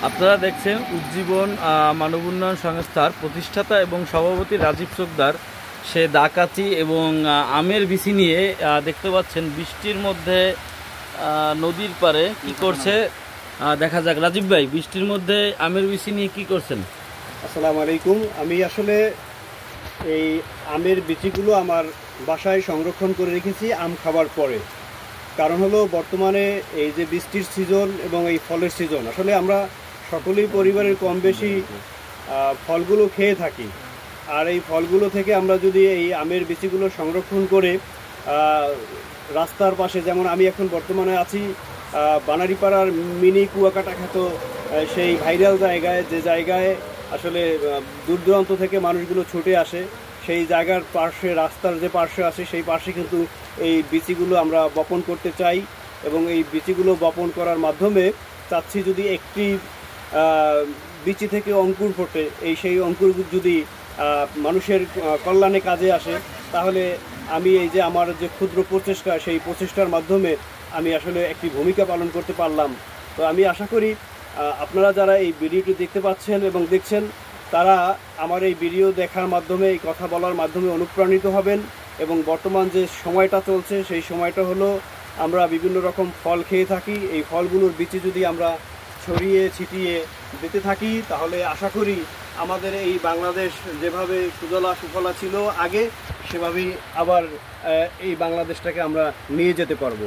আপনারা দেখছেন উজ্জীবন মানব উন্নয়ন সংস্থার প্রতিষ্ঠাতা এবং সভাপতি রাজীব চোকদার সে ডাকাতি এবং আমের বিচি নিয়ে দেখতে পাচ্ছেন বৃষ্টির মধ্যে নদীর পাড়ে কি করছে দেখা যাক। রাজীব ভাই, বৃষ্টির মধ্যে আমের বিচি নিয়ে কি করছেন? আসসালামু আলাইকুম। আমি আসলে এই আমের বিচিগুলো আমার বাসায় সংরক্ষণ করে রেখেছি আম খাবার পরে। কারণ হলো বর্তমানে এই যে বৃষ্টির সিজন এবং এই ফলের সিজন, আসলে আমরা সকলেই পরিবারের কম বেশি ফলগুলো খেয়ে থাকি। আর এই ফলগুলো থেকে আমরা যদি এই আমের বিচিগুলো সংরক্ষণ করে রাস্তার পাশে, যেমন আমি এখন বর্তমানে আছি বানারীপাড়ার মিনি কুয়াকাটা খ্যাত সেই ভাইরাল জায়গায়, যে জায়গায় আসলে দূর দূরান্ত থেকে মানুষগুলো ছুটে আসে, সেই জায়গার পার্শ্বে, রাস্তার যে পার্শ্বে আছে সেই পার্শ্বে কিন্তু এই বিচিগুলো আমরা বপন করতে চাই। এবং এই বিচিগুলো বপন করার মাধ্যমে চাচ্ছি যদি একটি বিচি থেকে অঙ্কুর ফোটে, সেই অঙ্কুর যদি মানুষের কল্যাণে কাজে আসে, তাহলে আমি এই যে আমার যে ক্ষুদ্র প্রচেষ্টা, সেই প্রচেষ্টার মাধ্যমে আমি আসলে একটি ভূমিকা পালন করতে পারলাম। তো আমি আশা করি আপনারা যারা এই ভিডিওটি দেখতে পাচ্ছেন এবং দেখছেন, তারা আমার এই ভিডিও দেখার মাধ্যমে, এই কথা বলার মাধ্যমে অনুপ্রাণিত হবেন। এবং বর্তমান যে সময়টা চলছে, সেই সময়টা হলো আমরা বিভিন্ন রকম ফল খেয়ে থাকি। এই ফলগুলোর বিচি যদি আমরা ছড়িয়ে ছিটিয়ে দিতে থাকি, তাহলে আশা করি আমাদের এই বাংলাদেশ যেভাবে সুজলা সুফলা ছিল আগে, সেভাবেই আবার এই বাংলাদেশটাকে আমরা নিয়ে যেতে পারবো।